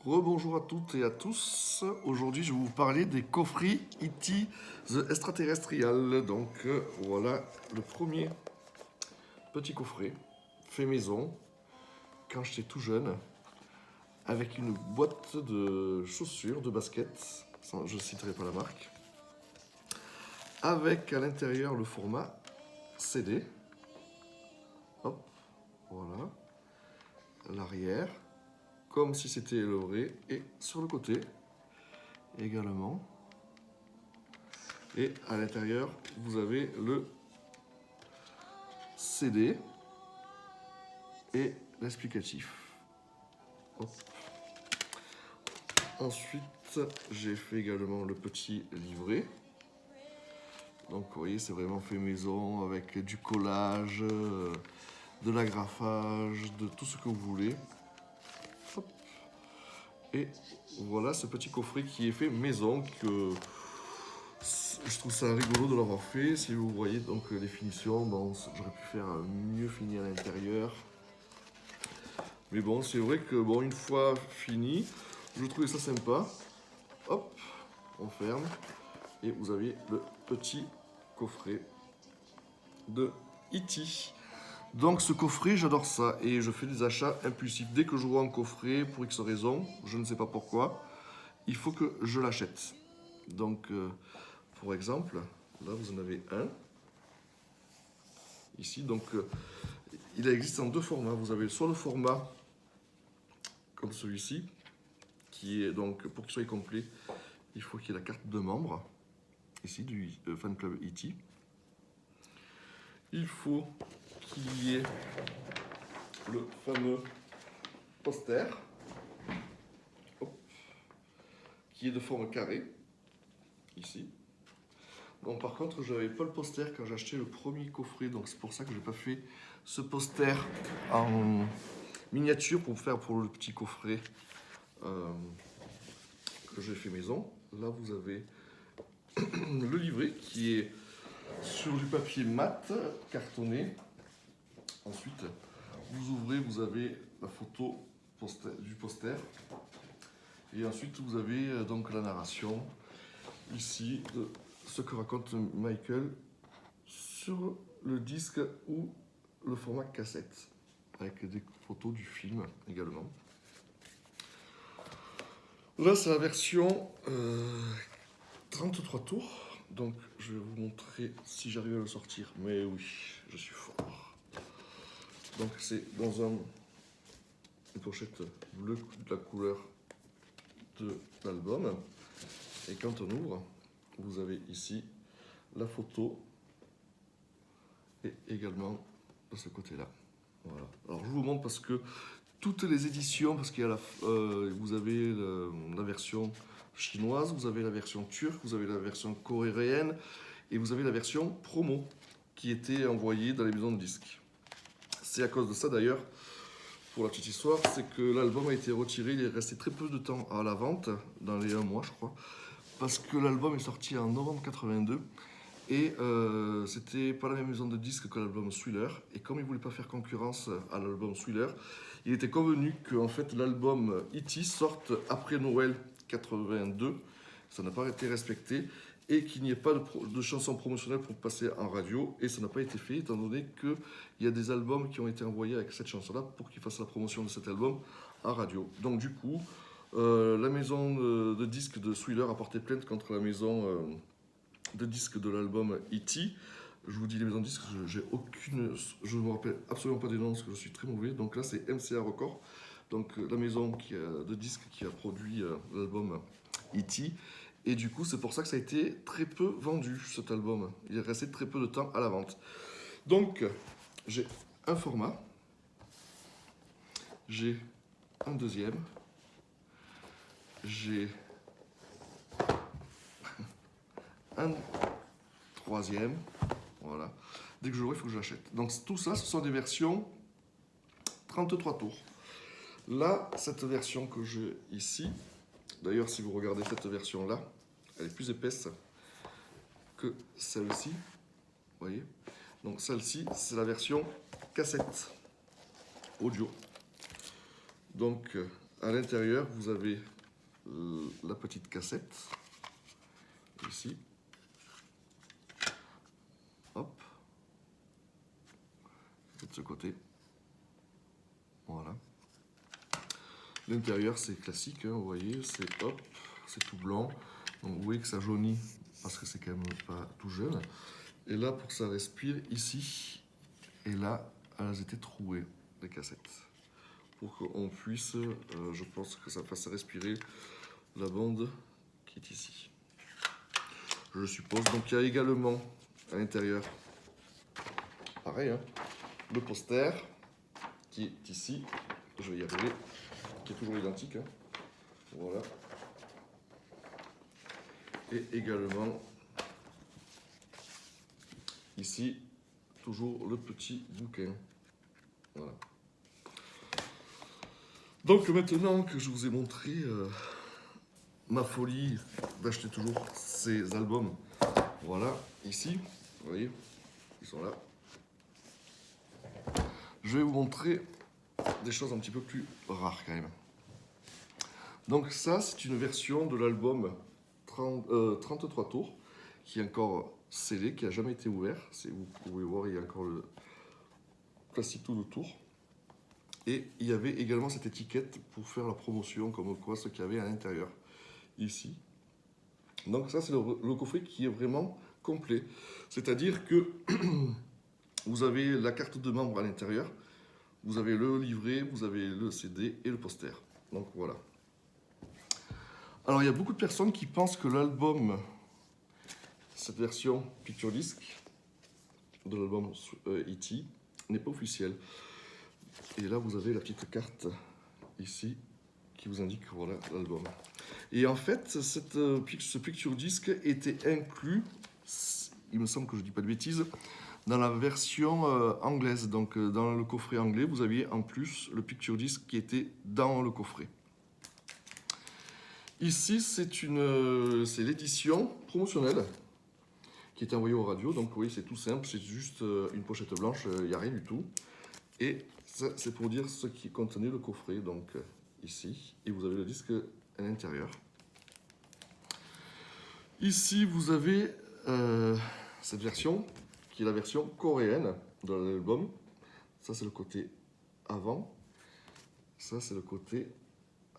Rebonjour à toutes et à tous. Aujourd'hui, je vais vous parler des coffrets E.T. The Extraterrestrial. Donc, voilà le premier petit coffret fait maison quand j'étais tout jeune, avec une boîte de chaussures, de baskets. Je ne citerai pas la marque. Avec à l'intérieur le format CD. Hop, voilà. L'arrière, comme si c'était le vrai, et sur le côté également. Et à l'intérieur, vous avez le CD et l'explicatif. Ensuite, j'ai fait également le petit livret. Donc, vous voyez, c'est vraiment fait maison avec du collage, de l'agrafage, de tout ce que vous voulez. Hop. Et voilà ce petit coffret qui est fait maison, que je trouve ça rigolo de l'avoir fait. Si vous voyez donc les finitions, bon, j'aurais pu faire mieux fini à l'intérieur. Mais bon, c'est vrai que bon, une fois fini, je trouvais ça sympa. Hop, on ferme. Et vous avez le petit coffret de E.T. Donc ce coffret, j'adore ça. Et je fais des achats impulsifs. Dès que je vois un coffret, pour X raison, je ne sais pas pourquoi, il faut que je l'achète. Donc, pour exemple, là vous en avez un. Ici, donc, il existe en deux formats. Vous avez soit le format comme celui-ci, qui est donc, pour qu'il soit complet, il faut qu'il y ait la carte de membre, ici, du fan club E.T. Il faut qu'il y ait le fameux poster, qui est de forme carrée, ici. Donc par contre, je n'avais pas le poster quand j'ai acheté le premier coffret, donc c'est pour ça que je n'ai pas fait ce poster en miniature pour faire pour le petit coffret que j'ai fait maison. Là, vous avez le livret qui est sur du papier mat, cartonné. Ensuite, vous ouvrez, vous avez la photo du poster. Et ensuite, vous avez donc la narration ici de ce que raconte Michael sur le disque ou le format cassette, avec des photos du film également. Là, c'est la version 33 tours. Donc, je vais vous montrer si j'arrive à le sortir. Mais oui, je suis fort. Donc, c'est dans une pochette bleue de la couleur de l'album. Et quand on ouvre, vous avez ici la photo et également de ce côté-là. Voilà. Alors, je vous montre parce que toutes les éditions, parce qu'il y a vous avez la version chinoise, vous avez la version turque, vous avez la version coréenne et vous avez la version promo qui était envoyée dans les maisons de disques. C'est à cause de ça d'ailleurs, pour la petite histoire, c'est que l'album a été retiré, il est resté très peu de temps à la vente, dans les 1 mois je crois, parce que l'album est sorti en novembre 82 et c'était pas la même maison de disques que l'album Thriller. Et comme il voulait pas faire concurrence à l'album Thriller, il était convenu que en fait, l'album E.T. sorte après Noël 82. Ça n'a pas été respecté. Et qu'il n'y ait pas de chansons promotionnelles pour passer en radio. Et ça n'a pas été fait, étant donné qu'il y a des albums qui ont été envoyés avec cette chanson-là pour qu'ils fassent la promotion de cet album en radio. Donc du coup, la maison de disques de Thriller a porté plainte contre la maison de disques de l'album E.T. Je vous dis les maisons de disques, je ne me rappelle absolument pas des noms parce que je suis très mauvais. Donc là c'est MCA Records, donc la maison de disques qui a produit l'album E.T. Et du coup c'est pour ça que ça a été très peu vendu cet album. Il est resté très peu de temps à la vente. Donc j'ai un format, j'ai un deuxième, j'ai un troisième. Voilà. Dès que je l'aurai, il faut que je l'achète. Donc tout ça, ce sont des versions 33 tours. Là, cette version que j'ai ici, d'ailleurs, si vous regardez cette version-là, elle est plus épaisse que celle-ci. Vous voyez? Donc celle-ci, c'est la version cassette audio. Donc à l'intérieur, vous avez la petite cassette, ici. Hop. Et de ce côté. Voilà. L'intérieur, c'est classique, hein, vous voyez, c'est hop, c'est tout blanc. Donc vous voyez que ça jaunit parce que c'est quand même pas tout jeune. Et là, pour que ça respire, ici et là, elles étaient trouées, les cassettes. Pour qu'on puisse, je pense que ça fasse respirer la bande qui est ici. Je suppose. Donc il y a également à l'intérieur, pareil, hein, le poster qui est ici. Je vais y arriver, qui est toujours identique. Hein. Voilà. Et également, ici, toujours le petit bouquin. Voilà. Donc maintenant que je vous ai montré ma folie d'acheter toujours ces albums, voilà, ici, vous voyez, ils sont là. Je vais vous montrer des choses un petit peu plus rares quand même. Donc ça, c'est une version de l'album 33 tours, qui est encore scellé, qui n'a jamais été ouvert. Vous pouvez voir, il y a encore le plastique tout autour. Et il y avait également cette étiquette pour faire la promotion, comme quoi ce qu'il y avait à l'intérieur, ici. Donc ça, c'est le coffret qui est vraiment complet. C'est-à-dire que vous avez la carte de membre à l'intérieur, vous avez le livret, vous avez le CD et le poster. Donc voilà. Alors il y a beaucoup de personnes qui pensent que l'album, cette version Picture Disc de l'album E.T. n'est pas officiel. Et là vous avez la petite carte ici qui vous indique voilà l'album. Et en fait ce Picture Disc était inclus, il me semble que je ne dis pas de bêtises, dans la version anglaise. Donc dans le coffret anglais vous aviez en plus le Picture Disc qui était dans le coffret. Ici, c'est l'édition promotionnelle qui est envoyée aux radios. Donc, oui, c'est tout simple. C'est juste une pochette blanche. Il n'y a rien du tout. Et ça, c'est pour dire ce qui contenait le coffret. Donc, ici. Et vous avez le disque à l'intérieur. Ici, vous avez cette version qui est la version coréenne de l'album. Ça, c'est le côté avant. Ça, c'est le côté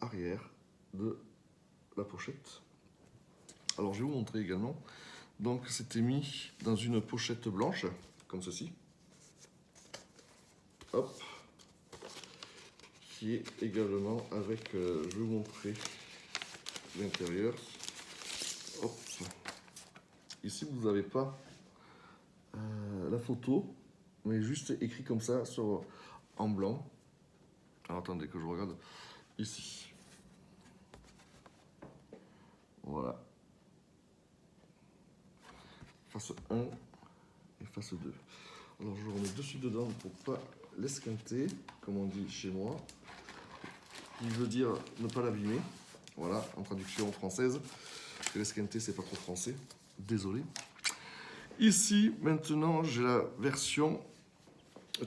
arrière de la pochette. Alors je vais vous montrer également. Donc c'était mis dans une pochette blanche, comme ceci. Hop. Qui est également avec, je vais vous montrer l'intérieur. Hop. Ici vous n'avez pas la photo, mais juste écrit comme ça en blanc. Alors attendez que je regarde ici. Voilà. Face 1 et face 2. Alors je remets dessus dedans pour pas l'esquinter, comme on dit chez moi. Qui veut dire ne pas l'abîmer. Voilà, en traduction française. L'esquinter, c'est pas trop français. Désolé. Ici, maintenant, j'ai la version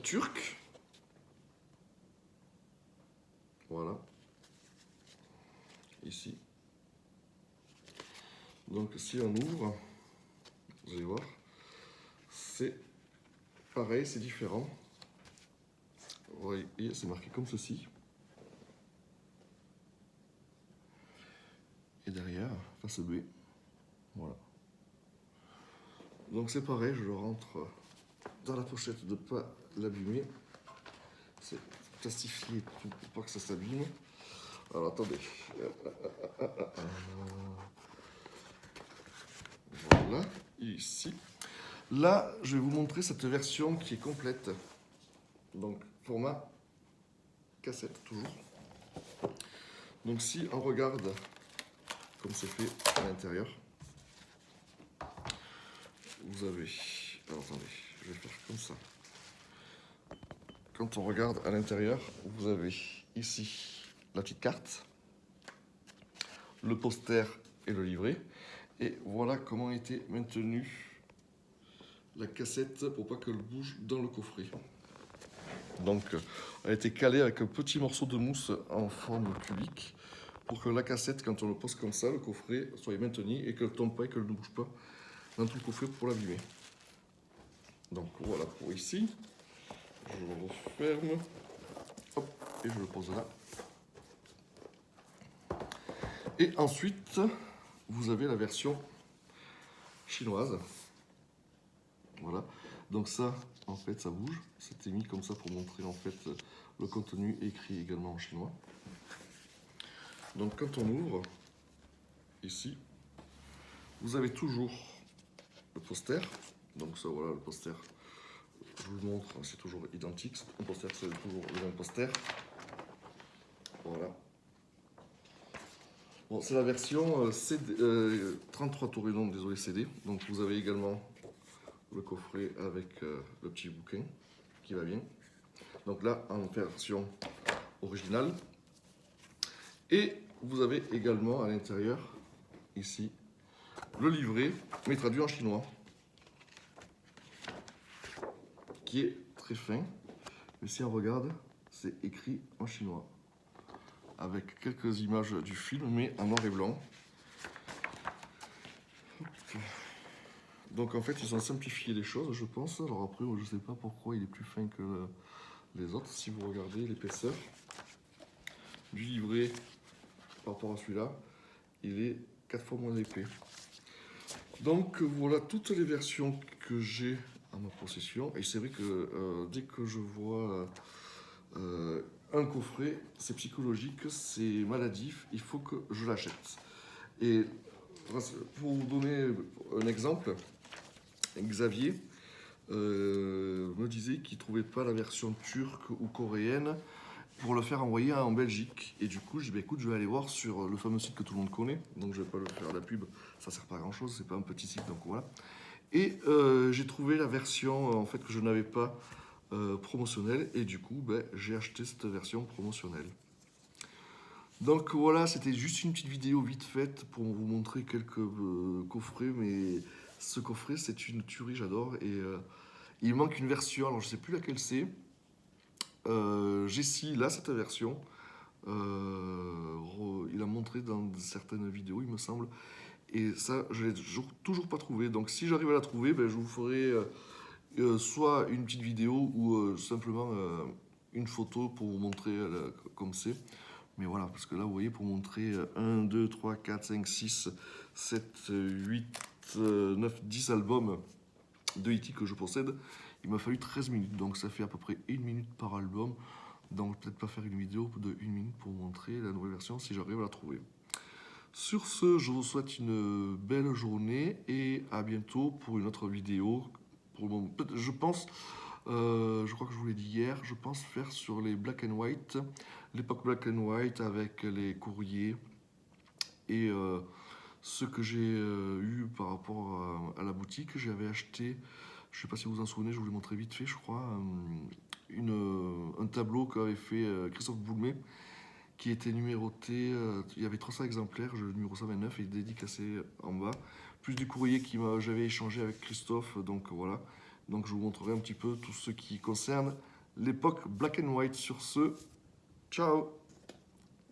turque. Voilà. Ici. Donc si on ouvre, vous allez voir, c'est pareil, c'est différent. Vous voyez, c'est marqué comme ceci. Et derrière, face B. Voilà. Donc c'est pareil, je le rentre dans la pochette de ne pas l'abîmer. C'est plastifié pour pas que ça s'abîme. Alors attendez. Voilà, ici. Là, je vais vous montrer cette version qui est complète. Donc, format cassette, toujours. Donc, si on regarde comme c'est fait à l'intérieur, vous avez... Alors, attendez, je vais faire comme ça. Quand on regarde à l'intérieur, vous avez ici la petite carte, le poster et le livret. Et voilà comment a été maintenue la cassette pour pas qu'elle bouge dans le coffret. Donc, elle a été calée avec un petit morceau de mousse en forme cubique pour que la cassette, quand on le pose comme ça, le coffret soit maintenu et qu'elle ne tombe pas et qu'elle ne bouge pas dans tout le coffret pour l'abîmer. Donc voilà pour ici. Je le referme. Hop, et je le pose là. Et ensuite, vous avez la version chinoise. Voilà. Donc ça, en fait, ça bouge. C'était mis comme ça pour montrer en fait le contenu écrit également en chinois. Donc quand on ouvre, ici, vous avez toujours le poster. Donc ça, voilà, le poster. Je vous le montre, c'est toujours identique. Un poster, c'est toujours le même poster. Voilà. Bon, c'est la version CD, 33 tours et non, désolé, CD. Donc vous avez également le coffret avec le petit bouquin qui va bien. Donc là, en version originale. Et vous avez également à l'intérieur, ici, le livret, mais traduit en chinois, qui est très fin. Mais si on regarde, c'est écrit en chinois, avec quelques images du film, mais en noir et blanc. Donc en fait, ils ont simplifié les choses, je pense. Alors après, je ne sais pas pourquoi il est plus fin que les autres. Si vous regardez l'épaisseur du livret par rapport à celui-là, il est 4 fois moins épais. Donc voilà toutes les versions que j'ai à ma possession. Et c'est vrai que dès que je vois un coffret, c'est psychologique, c'est maladif, il faut que je l'achète. Et pour vous donner un exemple, Xavier me disait qu'il ne trouvait pas la version turque ou coréenne pour le faire envoyer en Belgique. Et du coup, j'ai dit, bah, écoute, je vais aller voir sur le fameux site que tout le monde connaît. Donc, je ne vais pas le faire la pub, ça ne sert pas à grand chose, c'est pas un petit site, donc voilà. Et j'ai trouvé la version en fait que je n'avais pas promotionnelle. Et du coup, bah, j'ai acheté cette version promotionnelle. Donc voilà, c'était juste une petite vidéo vite faite pour vous montrer quelques coffrets. Mais ce coffret, c'est une tuerie, j'adore. Et il manque une version, alors je ne sais plus laquelle c'est. Jessie, là, cette version. Il a montré dans certaines vidéos, il me semble. Et ça, je ne l'ai toujours pas trouvé. Donc si j'arrive à la trouver, ben, je vous ferai soit une petite vidéo ou simplement une photo pour vous montrer comme c'est. Mais voilà, parce que là, vous voyez, pour montrer 1, 2, 3, 4, 5, 6, 7, 8, 9, 10 albums de E.T. que je possède, il m'a fallu 13 minutes. Donc ça fait à peu près 1 minute par album. Donc peut-être pas faire une vidéo de 1 minute pour vous montrer la nouvelle version si j'arrive à la trouver. Sur ce, je vous souhaite une belle journée et à bientôt pour une autre vidéo. Je pense, je crois que je vous l'ai dit hier, je pense faire sur les black and white, l'époque black and white avec les courriers et ce que j'ai eu par rapport à la boutique. J'avais acheté, je ne sais pas si vous vous en souvenez, je vous l'ai montré vite fait, je crois, un tableau qu'avait fait Christophe Boulmé, qui était numéroté, il y avait 300 exemplaires, le numéro 129 est dédicacé en bas, plus du courrier que j'avais échangé avec Christophe, donc voilà. Donc je vous montrerai un petit peu tout ce qui concerne l'époque black and white. Sur ce, ciao!